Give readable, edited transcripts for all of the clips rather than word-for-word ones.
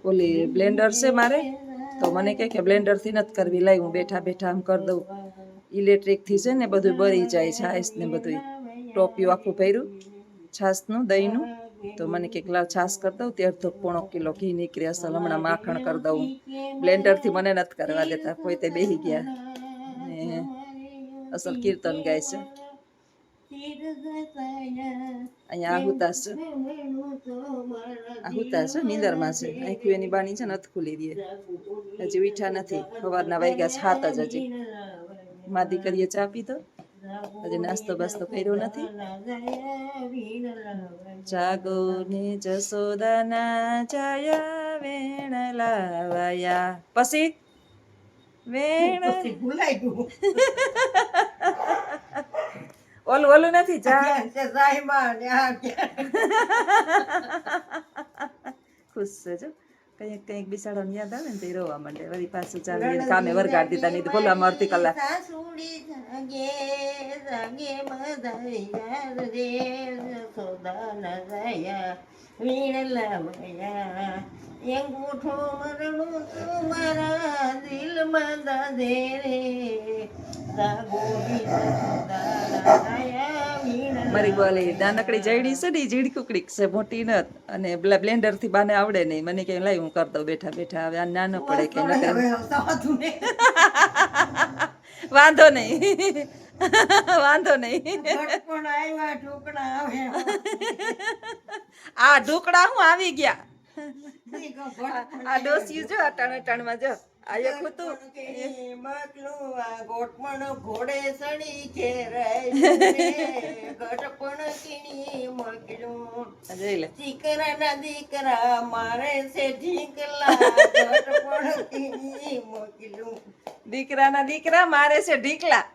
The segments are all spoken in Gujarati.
ઓલી બ્લેન્ડર છે મારે, તો મને કહે કે બ્લેન્ડરથી નથી કરવી, લાઈ હું બેઠા બેઠા આમ કરી દઉં. ઇલેક્ટ્રિકથી છે ને બધું બળી જાય, છાશ ને બધું. ટોપિયું આખું ભર્યું છાશનું દહીંનું, તો મને કંઈક લાવ છાશ કરી દઉં. 1.5 કિલો ઘી નીકળે અસલ, હમણાં માખણ કરી દઉં. બ્લેન્ડરથી મને નથી કરવા દેતા, કોઈ તે બેસી ગયા ને અસલ કીર્તન ગાય છે. અહીંયા આહુતાસ છે, આહુતાસ છે, નીંદરમાં છે. આખું એની બાણી છે ને નથી ખુલી દે, હજી ઉઠ્યા નથી. સવારના વાગ્યા 7 જ હજી. મા દીકરીએ ચા પીધો, હજી નાસ્તો બાસ્તો કર્યો નથી. જાગો ને જસોદાના જાયા વેણ લાવાયા, પછી વેણ ભૂલાઈ ગયું. ઓલું ઓલું નથી ખુશ છે જો. કઈક કઈક બિસાડો યાદ આવે ને તો રોવા માંડે. વળી પાછું ચાલે કામે વરગાડી દીધા, નહીં તો બોલવા મળતી કલાક. મારી બોલી નાનકડી જયડી છે ને, જીડ કુકડી છે, મોટી નત. અને પેલા બ્લેન્ડર થી બાને આવડે નહીં. મને કે લાઈ હું કરી દઉં બેઠા બેઠા. હવે આ નાનો પડે કે વાંધો નહીં, વાંધો નહીં. આ ઢોકળા હું આવી ગયા. આ ડોસ્યું જો અટાણ અટાણમાં જો આયો કુતું ગોટમણ ઘોડે સડી ખેરાય ગટપણ કીણી મોકલું દીકરા ના દીકરા મારે છે ઢીકલા ગટપણ કીણી મોકલું. દીકરા ના દીકરા મારે છે ઢીકલા.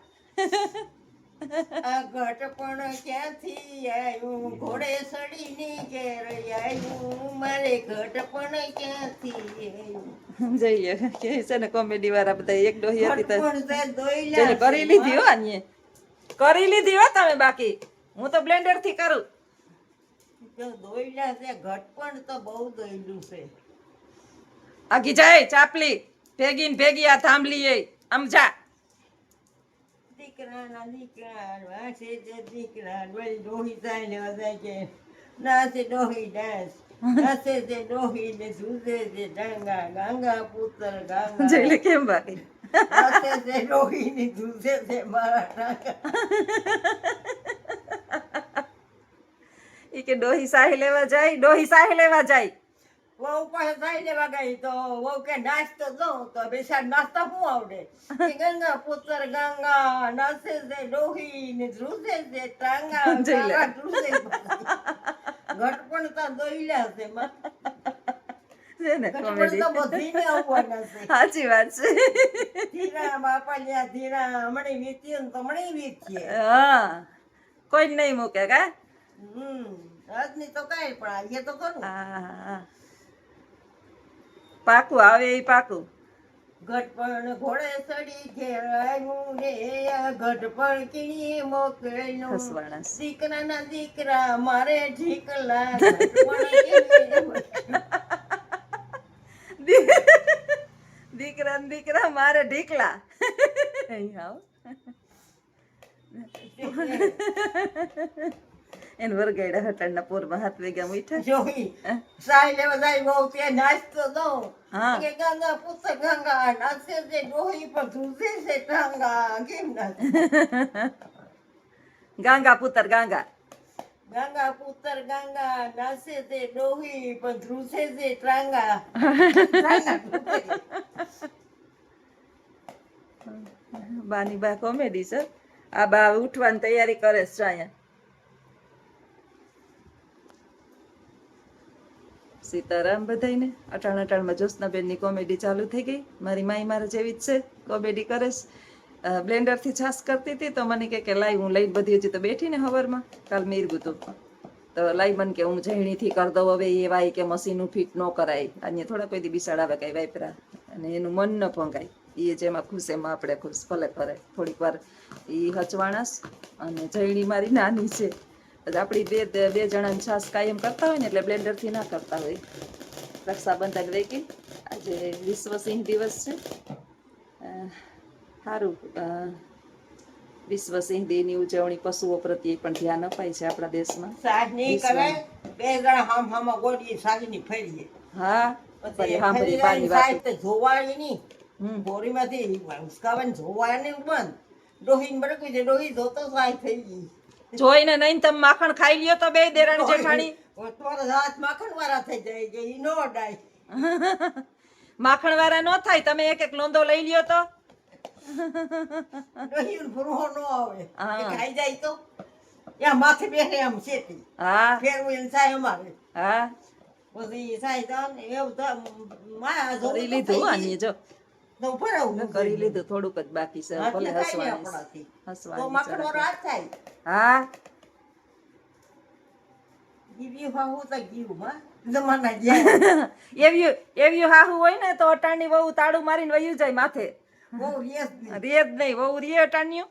આ ઘટપણ ક્યાંથી આવ્યું ઘોડે સડીની ઘેર આવ્યું મારે ઘટપણ ક્યાંથી આવ્યું. જઈએ કે છે ને કોમેડી વાળા બધા એક ડોહી હતી તો કરી લીધી હો, ને કરી લીધી હો તમે. બાકી હું તો બ્લેન્ડર થી કરું. દોયલા છે ઘટપણ તો બહુ દોયલું છે. આગી જાય ચાપલી ભેગી ને ભેગી આ થાંભલી એ સમજા. દીકરાના દીકરા વાસે છે દીકરા વળી ડોહી જાય લેવા જાય કે નાસે ડોહી ડાસ નાસે છે ડોહી ને સૂઝે છે ડાંગા ગાંગા પુત્ર ગાંગા. જઈને કેમ બાકી નાસે છે ડોહી ને સૂઝે છે મારા ડાંગા. ઈ કે ડોહી સાહી લેવા જાય, ડોહી સાહી લેવા જાય. વહુ પાસે સાહી લેવા ગઈ તો વહુ કે નાસ્તો દો તો બેસાડ નાસ્તા શું આવડે. ગંગા પુત્ર ગંગા નાસે છે ડોહી ને ધ્રુસે છે ટાંગા ગાંગા ધ્રુસે. ઘટપણ તો દોઈલા છે સાચી વાત છે. ધીરા બાપા ધીરા હમણાં વીતી તો હમણાં વીતીએ. હા કોઈ નહીં મૂકે કા. આજની તો કઈ પણ આજે તો કરું. હા પાકું આવે એ પાકું. ઘટપણ ઘોડે સડી ઘેર આવ્યું રે ઘટપણ કીણી મોકલ્યું દીકરાના દીકરા મારે ઢીકલા. દીકરા દીકરા મારે ઢીકલા. એને વરગાડ્યા હટાણના પોરમાં 7 વાગ્યા મીઠા જોઈ સાઈ લેવા જાય બહુ ત્યાં નાસ્તો દો. હા કે ગંગા પુત્ર ગંગા નાસે છે ડોહી પર ધૂસે છે ટાંગા. કેમ ના ગંગા પુત્ર ગંગા ગંગા પુત્ર ગંગા નાસે છે ડોહી પર ધૂસે છે ટાંગા. બાની બા કોમેડી છે. આ બા ઉઠવાની તૈયારી કરે છે અહીંયા. સીતારામ બધાઈને. અટાણ અટાણમાં જ્યોત્સનાબેનની કોમેડી ચાલુ થઈ ગઈ. મારી માઈ મારા જેવી જ છે, કોમેડી કરે છે. બ્લેન્ડરથી છાશ કરતી હતી તો મને કે લાઈ હું લઈને બધી હજી તો બેઠી ને હવારમાં કાલ મેરગું હતું તો લાઈ મને કે હું જણીથી કરી દઉં. હવે એ વાય કે મશીનનું ફિટ ન કરાય. અહીંયા થોડા કોઈ દી બિસાડાવે કઈ વાપરા અને એનું મન ન ભંગાય. એ જેમાં ખુશ એમાં આપણે ખુશ. ભલે કરે થોડીક વાર એ હચવાણાશ. અને જયણી મારી નાની છે. આપણી બે જણાની છાશ કાયમ કરતા હોય ને એટલે બ્લેન્ડરથી ના કરતા હોય. રક્ષાબંધન વેકી આજે વિશ્વ સિંહ દિવસ છે. સારું, વિશ્વ સિંહ દિનની ઉજવણી પશુઓ પ્રત્યે પણ ધ્યાન અપાય છે આપણા દેશમાં. સાજ નહીં કરે, બે જણા હામ ગોળી સાજની ફેરીએ. હા, પછી સાંભળી ફેરી બાની સાજ વાતો. તો જોવાય નહીં. ગોળીમાંથી ઉસકાવાને જોવાય નહીં બંધ. ડોહીને બરકું છે, ડોહી જોતો સાજ થઈ ગઈ. જોઈને નહીં તમે માખણ ખાઈ લ્યો તો બે દેરાણી જેઠાણી. તમારા હાથ માખણ વાળા થઈ જાય કે ઈ નો અડાય. માખણ વાળા નો થાય, તમે એક એક લોંદો લઈ લ્યો તો. ડોહીને ભૂરો નો આવે. હા. એ ખાઈ જાય તો યા માથે બેસે આમ શેતી. હા ફેરવું એને સાય અમારે. હા, પછી સાય તો એવું તો માયા જોવું કરી તો લીધું. થઈ આની જો તો ભરાવું કરી લીધું, થોડુંક જ બાકી છે. ભલે હાથને ખાઈ લે હસવાની આપણાથી. તો હસવાની માખણ વાળો જરાક. હાથ થાય. હા, ગીવ્યું ખાવું તો ગીવ્યું માં જમાના ગયા. એવી હાહુ હોય ને તો અટાણની વહુ તાળું મારીને વયું જાય માથે. બહુ રિયસ નહીં. રે જ નહીં, વહુ રે અટાણ્યું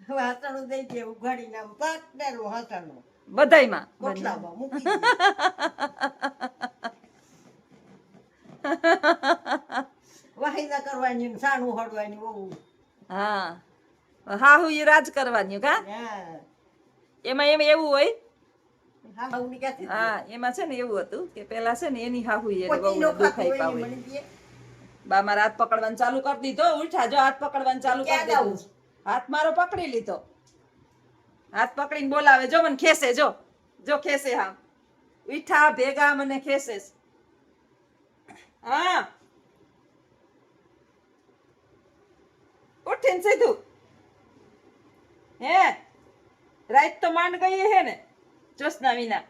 હવે હાથાણું દઈ દે ઉઘાડીને આમ પાક ડેરું હાથાણું બધાયમાં. કોટલામાં મૂકી દે. વાહિદા કરવાની ને સાણું હળવાની બહુ. હા, હાહુ ઈ રાજ કરવાની કા. હા. એમાં એવું હોય. હા, બહુની ક્યાંથી દે? હા, એમાં છે ને એવું હતું કે પેલા છે ને એની હાહુ એને પોતીનો વહુને દુખાઈ ખાતું હોય પાવે. ને મળી દે. બા મારા હાથ પકડવાનું ચાલુ કરી દીધો. ઉઠા જો હાથ પકડવાનું ચાલુ કરી ક્યાં દીધું. જાવું? હાથ મારો પકડી લીધો. હાથ પકડીને બોલાવે, જો મને ખેસે, જો ખેસે. હા, ઉઠા ભેગા મને ખેસે. હા, ઉઠીને સીધું. હે રાત તો માંડ ગઈ હે ને જોશના વિના.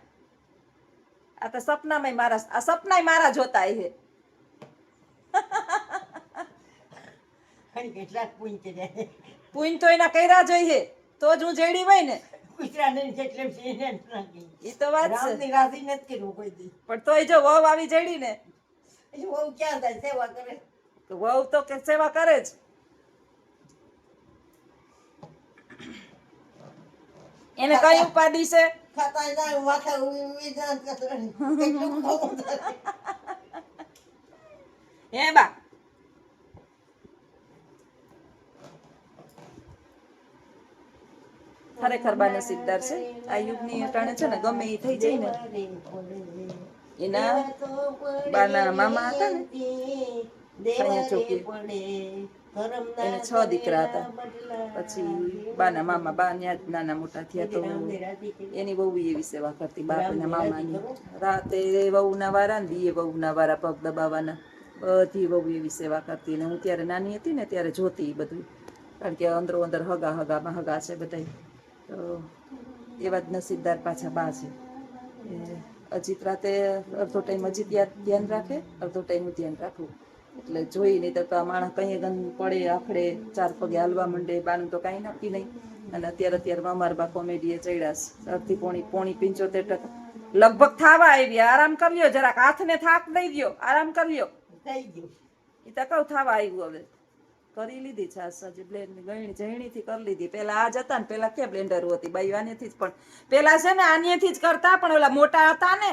આ તો સપનામાં મારા જોતા હે. અને કેટલાક પૂંછ જાય. પૂન તો એના કર્યા જોઈએ તો જ હું જેડી હોય ને. કૂતરાને જેટલે સિંહને નાખી. એ તો વાત છે, રામની રાજી નથી કર્યું કોઈ દી. પણ તોય જો વહુ આવી જેડી ને પછી બહુ ક્યાં થાય સેવા કરે. તો વહુ તો કે સેવા કરે જ. એને કઈ ઉપાધિ છે? ખાતા જાય માથા ઉઈ જાય કેટલું ખાવું થાય. હે બા, ખરેખર બા નસીબદાર છે. આ યુગની અટાણે છે ને ગમે એ થઈ જાય ને. એના બાના મામા હતા ને અહીંયા ચોકી, એને 6 દીકરા હતા. પછી બાના મામા બા ન્યા જ નાના મોટા થયા તો એની વહુ એવી સેવા કરતી બાપના મામાની. રાતે વહુના વારા ને દીએ વહુના વારા પગ દબાવવાના. બધી વહુ એવી સેવા કરતી. ને હું ત્યારે નાની હતી ને ત્યારે જોતી ઈ બધું, કારણ કે અંદરો અંદર હગામાં હગા છે બધાય. તો એવા જ નસીબદાર પાછા બા છે. અજીત રાતે અડધો ટાઈમ અજીત ધ્યાન રાખે, અડધો ટાઈમ હું ધ્યાન રાખું. એટલે જોઈ નહીં તો આ માણસ કઈ ગંદ પડે, આખડે, 4 પગે હાલવા માંડે. બાનું તો કાંઈ નક્કી નહીં. અને અત્યારે અમારા બા કોમેડીએ ચડ્યા છે. અડધી પોણી 75%. લગભગ થાવા આવી. આરામ કરી લ્યો જરાક, હાથને થાક દઈ દ્યો, આરામ કરી લ્યો. થઈ ગયું. એ તો કહું થાવા આવ્યું. હવે કરી લીધી છાશ, હજી બ્લેન્ડ જણીથી કરી લીધી. પેલા આ જ હતા ને, પેલા ક્યાં બ્લેન્ડર હતી બાઈ આનેથી જ. પણ પેલા છે ને આનેથી જ કરતા, પણ ઓલા મોટા હતા ને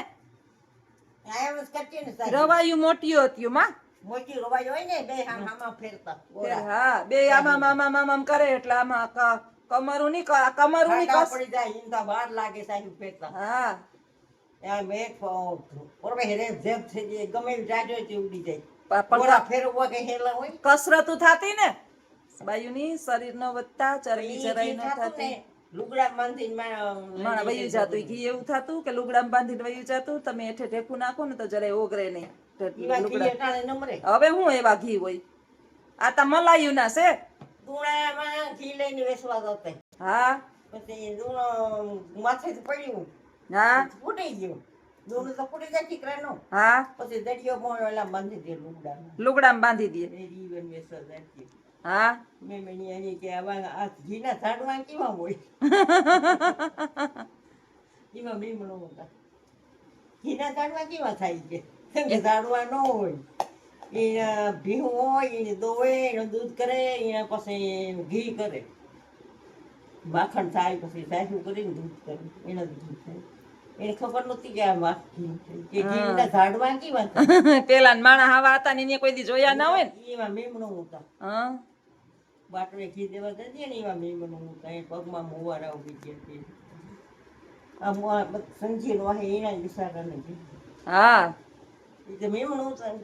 આયમ જ કરતી ને સાહેબ. રવાયું મોટીઓ હતી માં. મોટી રવાઈ હોય ને બે આમાં ફેરતા ગોળા. હા, બે આમાં કરે એટલે આમાં કમરું ની ખાડા કસ. પડી જાય ઈંધા બહાર લાગે સાહેબ ફેરતા. હા, આ મેં ઓરવે હેરે જેમ થઈ જાય ગમે એવી જાજો તે ઉડી જાય. પણ ગોળા ફેરવવા કે હેલા હોય. કસરતું થાતી ને બાયુની, શરીર નો વધતા, ચરબી જરાય ન થતી. લુગડા બાંધીને માણા વયું જાતું. ઘી એવું થતું કે લુગડામાં બાંધીને વયું જાતું. તમે હેઠે ઢેકું નાખો ને તો જરાય ઓગરે નહીં. હવે હું એવા ઘી હોય? આ તો મલાયું ના છે. દૂણામાં ઘી લઈને વેસવા જતા. હા પછી દૂણો માથે પડ્યું, હા ફૂટી ગયું. દૂણું તો ફૂટી જાય ઠીકરાનો. હા, પછી દડિયો મોણ ઓલા બાંધી દે લુગડામાં. લુગડામાં બાંધી દે. એ જીવન વેસવા જાય. હા, મેં મણી આની કે આ ઘીના ઝાડવા કેવા હોય? એમાં મીમણો હતા. ઘીના ઝાડવા કેવા થાય છે? કેમ કે ઝાડવા ન હોય. એ ભીહું હોય, એને દોવે, એનું દૂધ કરે, એના પછી ઘી કરે. માખણ થાય, પછી સાસુ કરીને દૂધ કરે, એના દૂધ થાય. એને ખબર નહોતી કે આ માખી છે. કે ઘીના ઝાડવા કેવા હતા. પેલા માણા હાવા હતા ને એને કોઈ દી જોયા ના હોય ને એવા મેમણો હતા. હા બાટલે ઘી દેવા જતી ને એવા મેમણો હતા. એ પગમાં મોવારા ઉભી ગયા હતી. આ સંજીનો વાહે એના જ વિચારા નથી. હા એ તો મેમણો હતા ને.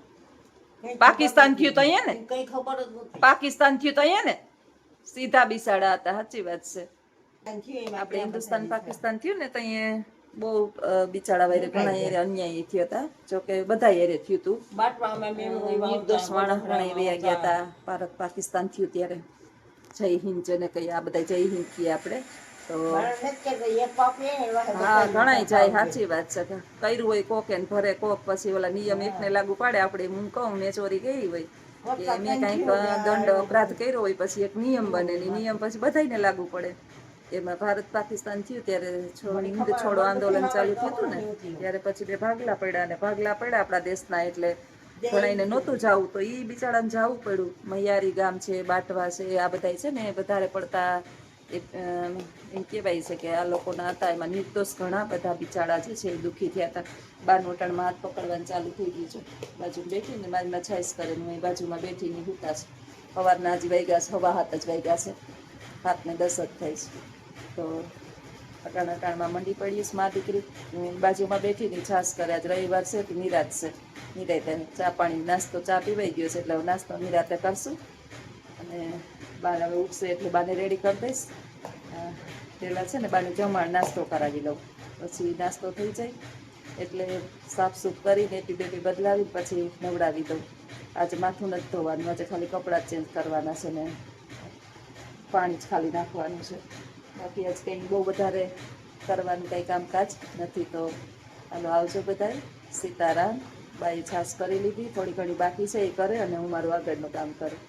કંઈ પાકિસ્તાન થયું તો અહીંયા ને કંઈ ખબર જ નહોતી. પાકિસ્તાન થયું તો અહીંયા ને સીધા બિસાડા હતા સાચી વાત છે થયું એમાં આપણે હિન્દુસ્તાન પાકિસ્તાન થયું ને તો અહીંયા બહુ બિચારા વાયરે ઘણા એરે અન્યાય થયા હતા જોકે બધા એરે થયું હતું બાટવામાં મેમણો એવા નિર્દોષ માણસ ઘણા વયા ગયા હતા ભારત પાકિસ્તાન થયું ત્યારે જય હિન્દ જેને કહીએ આ બધા જય હિન્દ કહીએ આપણે તો હા ઘણાય જાય સાચી વાત છે કર્યું હોય કોક એને ભરે કોક પછી ઓલા નિયમ એકને લાગુ પાડે આપણે હું કહું મેં ચોરી કરી હોય કે મેં કાંઈક દંડ અપરાધ કર્યો હોય પછી એક નિયમ બને ને નિયમ પછી બધાયને લાગુ પડે એમાં ભારત પાકિસ્તાન થયું ત્યારે હિન્દ છોડો આંદોલન ચાલુ થયું હતું ને ત્યારે પછી બે ભાગલા પડ્યા આપણા દેશના એટલે ઘણાઈને નહોતું જાવું તો એ બિચારાને જાવું પડ્યું મૈયારી ગામ છે બાટવા છે આ બધા છે ને વધારે પડતા એમ કહેવાય છે કે આ લોકોના હતા એમાં નિર્દોષ ઘણા બધા બિચારા જે છે એ દુઃખી થયા હતા બારનોટાણમાં હાથ પકડવાનું ચાલુ થઈ ગયું છે બાજુ બેઠીને બાજુમાં છાઈસ કરે હું એ બાજુમાં બેઠીને હુતા છે સવારના હજી વાગ્યા છે હવા હાથ જ વાગ્યા છે 7:10 જ થાય છે તો અટાણમાં મંડી પડી છે મા દીકરી હું બાજુમાં બેઠીને છાસ કરે આજ રવિવાર છે તો નિરાત છે નિરાતે ચા પાણી નાસ્તો ચા પીવાઈ ગયો છે એટલે હવે નાસ્તો નિરાતે કરશું અને બાર હવે ઉઠશે એટલે બાને રેડી કરી દઈશ પેલા છે ને બાને જમણ નાસ્તો કરાવી લઉં પછી નાસ્તો થઈ જાય એટલે સાફસૂફ કરીને બેટી બદલાવી પછી નવડાવી દઉં આજે માથું નથી ધોવાનું આજે ખાલી કપડાં ચેન્જ કરવાના છે ને પાણી જ ખાલી નાખવાનું છે બાકી આજ કંઈ બહુ વધારે કરવાનું કંઈ કામકાજ નથી તો હાલો આવજો બધાય સીતારામ બાઈ છાશ કરી લીધી થોડી ઘણી બાકી છે એ કરે અને હું મારું આગળનું કામ કરું